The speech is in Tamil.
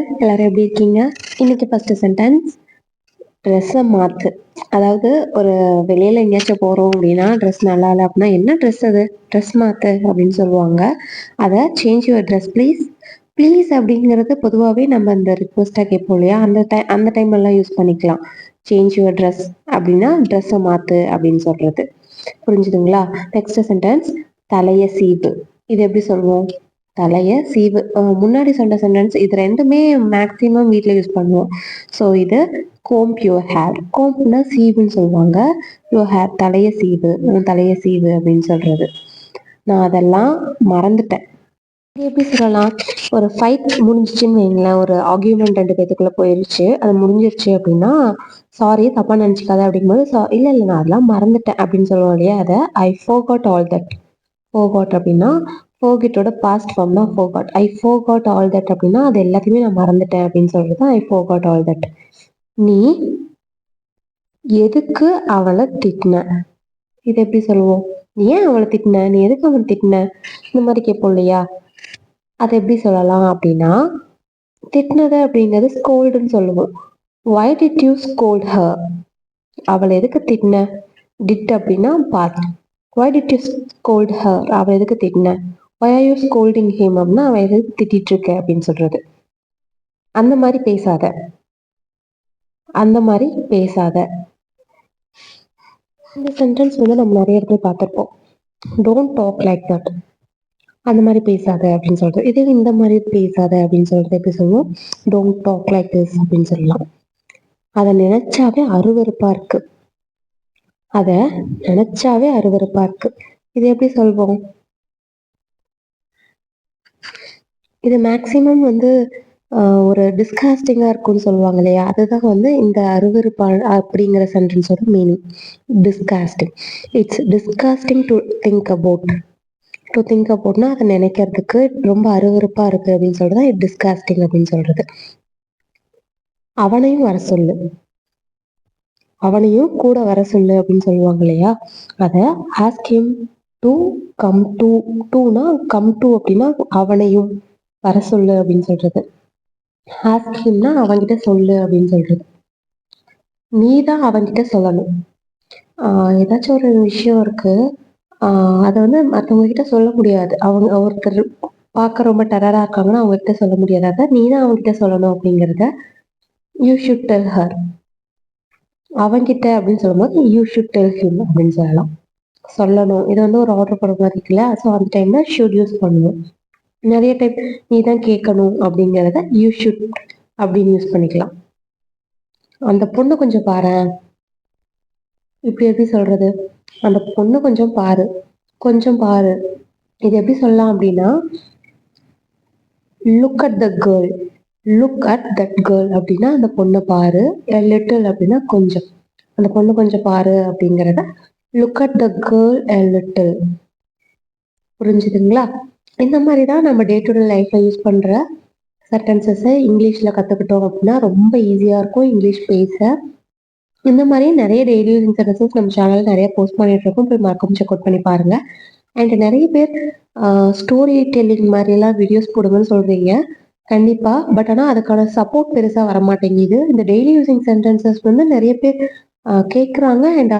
ஆல், எல்லாரும் எப்படி இருக்கீங்க? இன்னைக்கு ஃபர்ஸ்ட் சென்டென்ஸ், ட்ரெஸ்ஸை மாற்று. அதாவது ஒரு வெளியில் எங்கேயாச்சும் போகிறோம் அப்படின்னா ட்ரெஸ் நல்லா இல்லை அப்படின்னா என்ன ட்ரெஸ் அது, ட்ரெஸ் மாற்று அப்படின்னு சொல்லுவாங்க. அதை change your dress please. Please அப்படிங்கிறது பொதுவாகவே நம்ம இந்த ரிக்வெஸ்ட்டாக கேட்போம் இல்லையா, அந்த டைம்லலாம் யூஸ் பண்ணிக்கலாம். சேஞ்ச் யுவர் ட்ரெஸ் அப்படின்னா ட்ரெஸ்ஸை மாற்று அப்படின்னு சொல்கிறது. புரிஞ்சுதுங்களா? நெக்ஸ்ட் சென்டென்ஸ், தலையை சீவு. இது எப்படி சொல்லுவோம்? தலையை சீவு. முன்னாடி சொன்ன சென்டென்ஸ் இது ரெண்டுமே மேக்ஸிமம் வீட்டில் யூஸ் பண்ணுவோம். ஸோ இது கோம்ப் யுவர் ஹேர். கோம்ப்னா சீவுன்னு சொல்லுவாங்க. யுவர் ஹேர், தலையை சீவு, தலையை சீவு அப்படின்னு சொல்றது. நான் அதெல்லாம் மறந்துட்டேன். இது எப்படி சொல்லலாம்? ஒரு ஃபைட் முடிஞ்சிச்சுன்னு வைங்களேன், ஒரு ஆர்கியூமெண்ட் 2 பேத்துக்குள்ள போயிருச்சு, அது முடிஞ்சிருச்சு அப்படின்னா, சாரி தப்பா நினச்சிக்காத அப்படிங்கும்போது இல்லை நான் அதெல்லாம் மறந்துட்டேன் அப்படின்னு சொல்லுவோம் இல்லையா, அதை ஐ ஃபோர்காட் ஆல் தட். ஃபோர்காட் அப்படின்னா ஃபோர்கெட்டோட பாஸ்ட் ஃபார்ம் தான் forgot. I forgot all that அப்படின்னா அது எல்லாத்தையுமே நான் மறந்துட்டேன் அப்படின்னு சொல்றது ஐ ஃபோர்காட் ஆல் தட். நீ எதுக்கு அவளை திட்டின? இது எப்படி சொல்லுவோம்? நீ ஏன் அவளை திட்டின, நீ எதுக்கு அவளை திட்டின, இந்த மாதிரி கேட்போம் இல்லையா. அதை எப்படி சொல்லலாம் அப்படின்னா, திட்டினது அப்படிங்கிறது ஸ்கோல்டுன்னு சொல்லுவோம். why did you scold her? அவளை எதுக்கு திட்டின? did அப்படின்னா past. why did you scold her? அவளை எதுக்கு திட்டின? why are you scolding him? அப்படின்னா அவன் எதுக்கு திட்டிட்டு இருக்க அப்படின்னு சொல்றது. அந்த மாதிரி பேசாத, அந்த மாதிரி பேசாத. இந்த சென்டென்ஸ் வந்து நம்ம நிறைய இடத்துல பார்த்துருப்போம். டோன்ட் டாக் லைக் தட், அந்த மாதிரி பேசாத அப்படின்னு சொல்றது. இதே இந்த மாதிரி பேசாத அப்படின்னு சொல்றது எப்படி சொல்லுவோம்? டோன்ட் டாக் லைக் திஸ் அப்படின்னு சொல்லலாம். அதை நினைச்சாவே அருவருப்பா இருக்கு, அதை நினைச்சாவே அருவருப்பா இருக்கு. இது எப்படி சொல்வோம்? இது மேக்சிமம் வந்து ஒரு டிஸ்காஸ்டிங்காக இருக்கும்னு சொல்லுவாங்க இல்லையா, அதுதான் வந்து இந்த அருவருப்பா அப்படிங்கிற சென்டென்ஸோட meaning. Disgusting. It's disgusting to think about. To think அபவுட்னா அதை நினைக்கிறதுக்கு ரொம்ப அருவருப்பா இருக்கு அப்படின்னு சொல்றது இட் டிஸ்காஸ்டிங் அப்படின்னு சொல்றது. அவனையும் வர சொல்லு, அவனையும் கூட வர சொல்லு அப்படின்னு சொல்லுவாங்க இல்லையா, அதை ask him to come to. டூனா கம் டு அப்படின்னா அவனையும் வர சொல்லு அப்படின்னு சொல்றது. ஆஸ்க் ஹிம்னா அவன்கிட்ட சொல்லு அப்படின்னு சொல்றது. நீ தான் அவன்கிட்ட சொல்லணும். ஏதாச்சும் ஒரு விஷயம் இருக்கு, அதை வந்து மற்றவங்க கிட்ட சொல்ல முடியாது. அவங்க ஒருத்தர் பார்க்க ரொம்ப டெரரா இருக்காங்கன்னா அவங்க கிட்ட சொல்ல முடியாது. அதை நீ தான் அவன்கிட்ட சொல்லணும் அப்படிங்கிறத யூ ஷுட் டெல் ஹர். அவன்கிட்ட அப்படின்னு சொல்லும்போது யூ ஷுட் டெல் ஹிம் அப்படின்னு சொல்லலாம். சொல்லணும், இது வந்து ஒரு ஆர்டர் போட மாதிரி இருக்குல்ல, ஸோ அந்த டைம்ல ஷுட் யூஸ் பண்ணுவோம். நிறைய டைம் நீ தான் கேட்கணும் அப்படிங்கிறத யூ ஷுட் அப்படின்னு யூஸ் பண்ணிக்கலாம். அந்த பொண்ணு கொஞ்சம் பாரு, இப்படி எப்படி சொல்றது? அந்த பொண்ணு கொஞ்சம் பாரு, கொஞ்சம் பாரு. இது எப்படி சொல்லலாம் அப்படின்னா, look at the girl. Look at that girl அப்படின்னா அந்த பொண்ணை பாரு. லிட்டில் அப்படின்னா கொஞ்சம், அந்த பொண்ணு கொஞ்சம் பாரு அப்படிங்கிறத look at the girl little. புரிஞ்சுதுங்களா? இந்த மாதிரி தான் நம்ம டே டு டே லைஃப்ல யூஸ் பண்ற சென்டென்சஸை இங்கிலீஷ்ல கத்துக்கிட்டோம் அப்படின்னா ரொம்ப ஈஸியா இருக்கும் இங்கிலீஷ் பேச. இந்த மாதிரி நிறைய டெய்லி யூசிங் சென்டென்சஸ் நம்ம சேனல் நிறைய போஸ்ட் பண்ணிட்டு இருக்கோம், போய் மறக்காம செக் அவுட் பண்ணி பாருங்க. அண்ட் நிறைய பேர் ஸ்டோரி டெல்லிங் மாதிரிலாம் வீடியோஸ் போடுங்கன்னு சொல்றீங்க, கண்டிப்பா. பட் ஆனால் அதுக்கான சப்போர்ட் பெருசாக வரமாட்டேங்குது. இந்த டெய்லி யூசிங் சென்டென்சஸ் வந்து நிறைய பேர் கேட்குறாங்க. அண்ட்